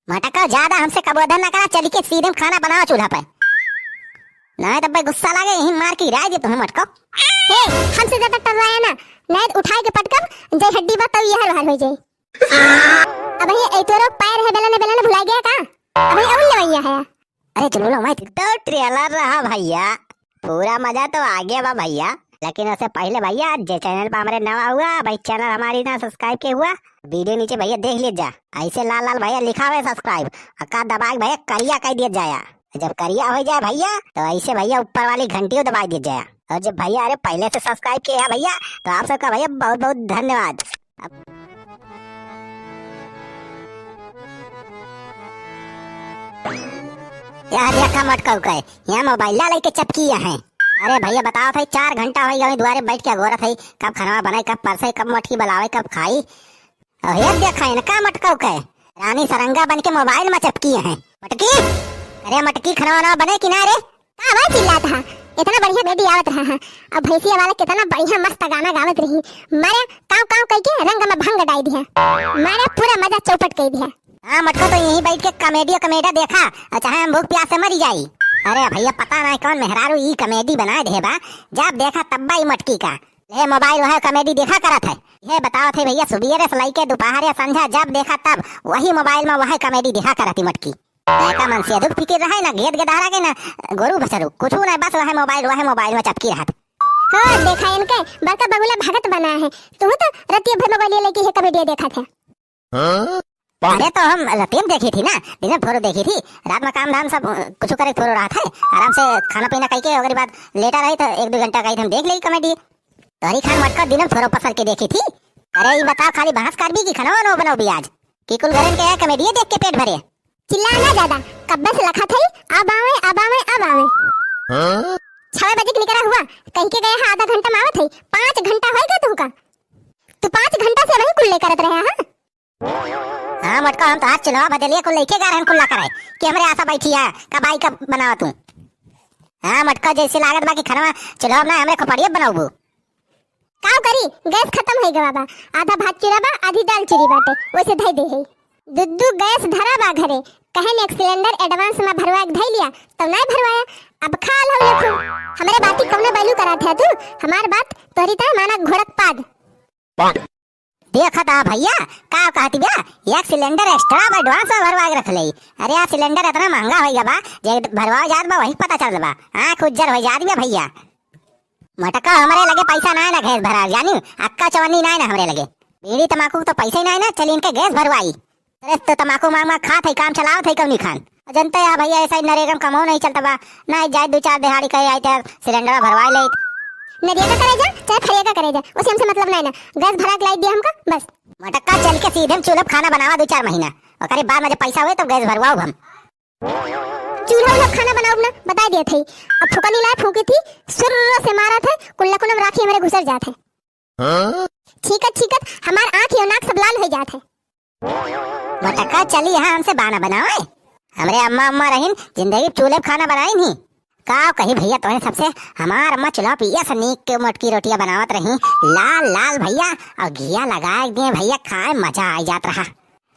मटका ज्यादा हमसे कबोधन ना करा, चल के सीधे खाना बनाओ चूल्हा पे। नहीं तो भाई गुस्सा लगे यही मार के गिरा दे तुम्हें मटको। हे हमसे ज्यादा टरवाया ना, नहीं उठाए के पटकब जय हड्डी बात तब यह बाहर हो जाए। अब ये तोरो पैर है बेला ने भुला गया का? अब ये और लवैया है। अरे चलो मत तो ट्रेलर रहा भैया, पूरा मजा तो आ गया बा भैया। लेकिन उससे पहले भैया जे चैनल पर हमारे नवा हुआ भाई, चैनल हमारी ना सब्सक्राइब के हुआ, वीडियो नीचे भैया देख लीजिए। ऐसे लाल लाल भैया लिखा हुआ है सब्सक्राइब, का दबा के भैया करिया कह दिया जाया। जब करिया हो जाए भैया तो ऐसे भैया ऊपर वाली घंटी दबा दी जाए। और जब भैया अरे पहले से सब्सक्राइब किया है भैया तो आप सबका भैया बहुत बहुत धन्यवाद। यार ये का मटका है यहाँ मोबाइल लेके चपकी है। अरे भैया बताओ भाई 4 घंटा हो गया द्वारे बैठ के गोरा था, कब खाना बनाए, कब परसे, कब मटकी बनावे, कब खाई। और देखा है ना का मटका है, रानी सरंगा बन के मोबाइल में चपकी है मटकी। अरे मटकी खाना बने किनारे का आवाज चिल्लाता है, इतना बढ़िया बेटी आवत रहा है। अब भैंसिया वाला कितना बढ़िया मस्त गाना गावत रही, मारे काव काव कह के रंग में भंग डाई दिया, मारे पूरा मजा चौपट कर दिया। हाँ मटका तो यहीं बैठ के कमेडिया देखा, चाहे हम भूख प्यास से मरी जाई। अरे भैया पता नहीं कौन मेहरारू ई कमेडी बनाए दे बा, जब देखा तब ही मटकी का ले मोबाइल वह कमेडी देखा करा था। ये बताओ थे भैया सुबह से लेके दोपहर या संध्या जब देखा तब वही मोबाइल में वह कमेडी देखा करा थी मटकी। का मन से दुख फिकिर रहा है ना, घेत गदारा के ना गोरू बसरू कुछ नहीं, बस वह मोबाइल में चपकी रहा था। हाँ देखा इनके बड़का बगुला भगत बना है, तुम तो रतिया भर मोबाइल लेके कमेडी देखा था। अरे तो हम रतीम देखी थी ना, दिन में फोरो देखी थी, रात में काम धाम सब कुछ करे फोरो रहा था, आराम से खाना पीना कहीं के अगर बात लेटा रही तो 1-2 घंटा कहीं हम देख ली कमेडी। तोरी खान मटका दिन में फोरो पसर के देखी थी। अरे ये बताओ खाली बहस कर भी की खाना नो बनाओ भी आज की कुल घरन के कमेडी देख के पेट भरे। चिल्ला ना ज्यादा, कब्बे से लखा थई अब आवे 6 बजे निकला हुआ, कहीं के गया है आधा घंटा में आवत है, 5 घंटा होएगा तुमका, तू 5 घंटा से वही कुल्ले करत रहा है। हाँ मटका हम तो आज चलो बदलिए को लेके जा रहे हैं कुल्ला कराए कि हमरे आशा बैठी है कब आई कब बनावा तू। हाँ मटका जैसे लागत बाकी खाना चलो ना हमरे खोपड़िया बनाऊबू। काव करी गैस खत्म हो गया बाबा, आधा भात चुरा बा आधी दाल चुरी बाटे, वैसे धई दे है दुद्दू गैस धरा बा घरे, कहन एक सिलेंडर एडवांस में भरवा के धई लिया तब नहीं भरवाया, अब खा लो लेखो। हमरे बाती कौने बैलू करा था तू, हमार बात तोरी ता माना घोड़क पाद। देखा था भैया का कहती बा एक सिलेंडर एक्स्ट्रा एडवांस में भरवा के रख ले। अरे यार सिलेंडर इतना महंगा हो गया बा, जे भरवा जात बा वही पता चल बा, आंख उज्जर हो जात बा भैया। मटका हमारे लगे पैसा ना है ना गैस भरा जानी, अक्का चवन्नी ना है ना हमरे लगे, बीड़ी तमाकू तो पैसा ही ना है ना, चल इनके गैस भरवाई। अरे तो तमाकू मांग खा थे काम चलाओ थे कौन खान जनता है भैया, ऐसा नरेगा कमाओ नहीं चलता बा ना, जाए 2-4 दिहाड़ी कहीं आई तो सिलेंडर भरवा ले। नरिया करे जा चाहे खरिया करे जा, उसे हमसे मतलब नहीं ना, गैस भरा के लाई दिया हमका बस। मटक्का चल के सीधे चूल्हा खाना बनावा 2-4 महीना और करीब बाद में जब पैसा हुए तो गैस भरवाओ हम। चूल्हा में खाना बनाओ ना बता दिया थी, अब फुकनी लाए फूकी थी सुर से मारा था, कुल्ला कुनम राखी हमारे घुसर जाते ठीकत हमार आंख और नाक सब लाल हो जाते। मटक्का चली यहाँ हमसे बाना बनाओ, हमरे अम्मा रहीन जिंदगी चूल्हे खाना बनाई नहीं का कही भैया तुम्हें सबसे हमार अम्मा चूल्हा पिया सनीक के मटकी रोटियां बनावत रही लाल लाल भैया, और घिया लगा दिए भैया, खाए मजा आ जात रहा।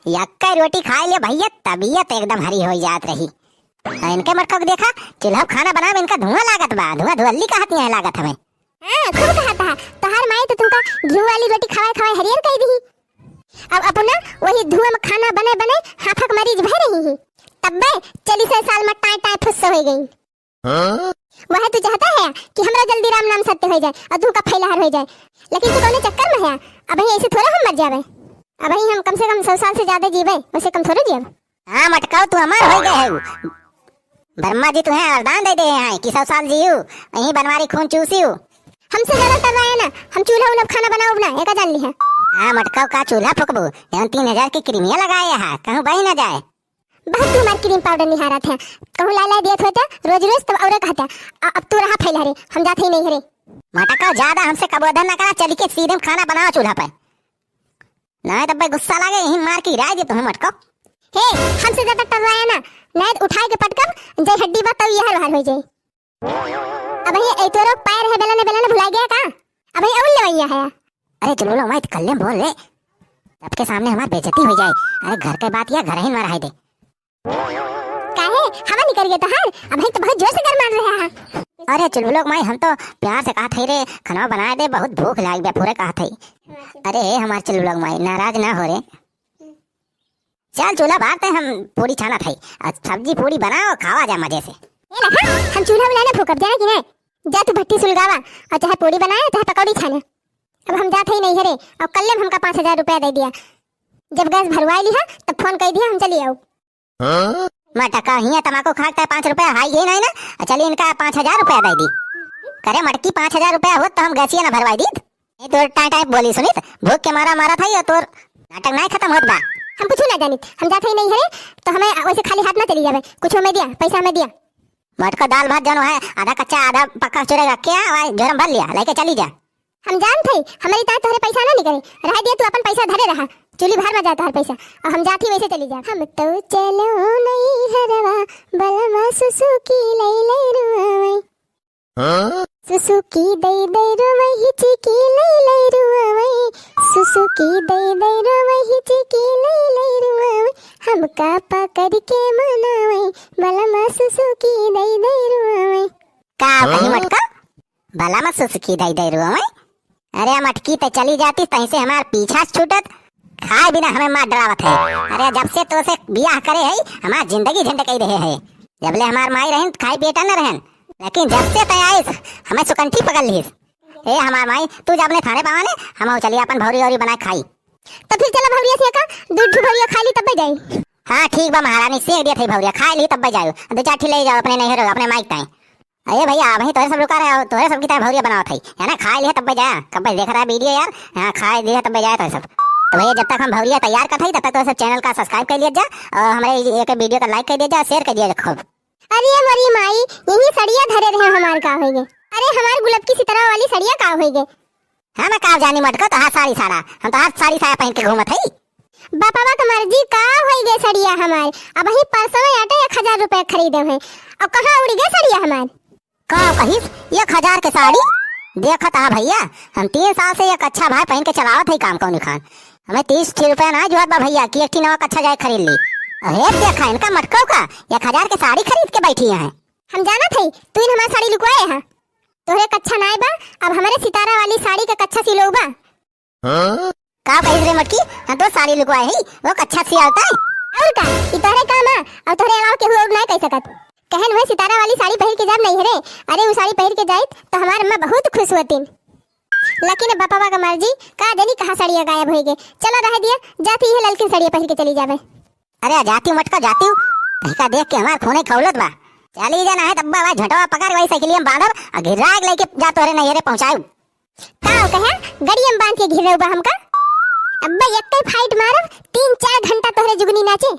यक्का रोटी खाए ले भैया तबीयत एकदम हरी हो जात रही। इनके मटका को देखा चूल्हा खाना बना इनका धुआं लागत बा, धुआं कहती है लागत हमें। हां खूब कहता है तोहार माई तो तुमका घी वाली रोटी खाए हरियर कह दी, अब अपना वही धुआं में खाना बने हाफक मरीज भर रही है, तब 40 साल में टाई फुस हो गई। वह तू चाहता है कि हमरा जल्दी राम नाम सत्य हो जाए और तू का फैलाहर हो जाए, लेकिन तू कौन चक्कर में है, अब ही ऐसे थोड़ा हम मर जावे, अब ही हम कम से कम 100 साल से ज्यादा जीवे, वैसे कम थोड़ा जीवे। हां मटकाओ तू हमार हो गए है, ब्रह्मा जी तुम्हें वरदान दे दे हैं कि 100 साल जीऊ यही बनवारी खून चूसियो। हमसे ज्यादा करवाया ना, हम चूल्हा उल्हा खाना बनाओ ना एक जान ली है। हां मटकाओ का चूल्हा फुकबू यहाँ 3000 की क्रीमिया लगाए है, कहूं बही ना जाए। बहुत तू हमार क्रीम पाउडर निहारा था, कहूं ला दिया होता रोज तब और कहता, अब तू रहा फैला रे हम जाते ही नहीं रे। मटका ज्यादा हमसे कबोधन ना करा, चल के सीधे खाना बनाओ चूल्हा पे, नहीं तो भाई गुस्सा लगे यही मार के गिरा दे तुम्हें मटका। हे हमसे ज्यादा टरवाया ना, नहीं उठाए के पटकब जय हड्डी बात तब यह बाहर हो जाए। अब ये तोरो पैर है बेला ने भुला गया का? अब ये और लवैया है। अरे चलो मत कल्ले बोल ले, सबके सामने हमारी बेइज्जती हो जाए। अरे घर के बात या घर ही में रह दे, काहे हवा निकल गया तहार? अब भाई तो बहुत जोर से कर मार रहा है। अरे चुलबुलोक माई हम तो प्यार से कहा थे रे खाना बना दे, बहुत भूख लाग गया पूरे कहा थे। अरे हमारे चुलबुलोक माई नाराज ना हो रे, चल चूल्हा बारते हम पूरी छाना थई, सब्जी पूरी बनाओ खावा जा मजे से। ये लखा हम चूल्हा बुलाने फूकब जाना कि नहीं? जा तू भट्टी सुलगावा और चाहे पूरी बनाए चाहे पकौड़ी छाने। अब हम जाते ही नहीं हरे और कल हमका 5000 रुपया दे दिया। जब गैस भरवाई लिया तब फोन कर दिया हम चली आओ। मटका हिया तमाकू खाते 5 रुपया हाई ये नहीं ना, चलिए इनका 5000 रुपया दे दी। करे मटकी 5000 रुपया हो तो हम गैसिया ना भरवाई दी। नहीं तो टाइप बोली सुनित भूख के मारा मारा था, ये तो नाटक नहीं खत्म होत बा। हम कुछ ना जानित, हम जाते ही नहीं हरे तो हमें वैसे खाली हाथ ना चली जावे। कुछ हमें दिया, पैसा हमें दिया। मटका दाल भात जनो है आधा कच्चा आधा पक्का चुरेगा क्या, जोरम भर लिया लेके चली जा। हम जानते ही हमारी तात तोहरे पैसा ना निकले, रह दिया तू अपन पैसा धरे रहा, चुली भर में जाता हर पैसा और हम जाती वैसे चली जा। हम तो चलो नहीं हरवा बलमा सुसुकी लई लई रुआवई, सुसुकी दई दई रुवई हिचकी लई लई रुआवई, सुसुकी दई दई रुवई हिचकी लई लई रुआवई, हमका पकड़ के मनावई बलमा सुसुकी दई दई रुआवई। का कहीं मटका भला मत सुसुकी दई दई रुआवई। अरे मटकी तो चली जाती तहीं से हमार पीछा छूटत, खाए बिना हमें मार डरावत है। अरे जब से तो से बियाह करे है हमार जिंदगी झंड कही रहे है, जबले हमार माई रहन खाई बेटा न रहन, लेकिन जब से तय हमें सुकंठी पकड़ लीस। ए हमार माई तू जब ने थाने पावाने हम चलिए अपन भौरी औरी बना खाई। तो फिर चला भौरिया से का दूध भौरिया खा ली तब जाई। हाँ ठीक बा महारानी सेक दिया थे भौरिया खा ली तब जाओ, दो चार ले जाओ अपने नहीं हो अपने माइक ताई। अरे भैया वही तोरे सब रुका रहे, तोरे सब की तरह भौरिया बनाओ थी है ना, खा लिया तब जाया। कब देख रहा है वीडियो यार, हाँ खा लिया तब जाया तो सब। तो भैया जब तक हम भौरिया तैयार कर थी तब तक तो सब चैनल का सब्सक्राइब कर लिया जा और हमारे एक वीडियो का लाइक कर दिया जा, शेयर कर दिया खूब। अरे हमारी माई यही सड़िया धरे रहे हमार का होगे। अरे हमार गुलाब की सितारा वाली सड़िया का होगे। हाँ मैं का जानी मटको तो हाथ साड़ी सारा, हम तो हाथ साड़ी साया पहन के घूमत है। बापा का मर्जी का होगे सड़िया हमार। अब वही परसों आटे 1000 रुपए खरीदे हैं और कहाँ उड़ी गए सड़िया हमार। का कही 1000 के साड़ी देखत हा भैया, हम 3 साल से एक अच्छा भाई पहन के चलावत है काम कौन खान, हमें 30 रुपया ना जुआत बा भैया कि एक नवा अच्छा जाए खरीद ली। अरे देखा इनका मटको का 1000 के साड़ी खरीद के बैठी है। हम जाना थे तू इन हमारी साड़ी लुकवाए है, तोहरे कच्छा नाई बा, अब हमारे सितारा वाली साड़ी का कच्छा सिलो बा। का कही रे मटकी, हम तो साड़ी लुकवाए है वो कच्छा सियाता है और का ई तोहरे काम है और तोहरे अलावा केहू और नहीं कह सकत। कहन हुए सितारा वाली साड़ी पहन के जाब नहीं रे, अरे वो साड़ी पहन के जाए तो हमार अम्मा बहुत खुश होती। लेकिन बापा का मर्जी का देनी कहाँ साड़ियाँ गायब हो गए। चलो रह दिया जाती है ललकिन साड़ियाँ पहन के चली जावे। अरे जाती मटका जाती हूँ का देख के हमार खूने खौलत बा, चली जाना है तब्बा भाई झटवा पकड़ वही साइकिलियम बांधब और घिराग लेके जा तोरे नैहरे पहुंचाऊ। का कहे गड़ियम बांध के घिरऊ बा हमका। अब्बा एक फाइट मारब 3-4 घंटा तोहरे जुगनी नाचे।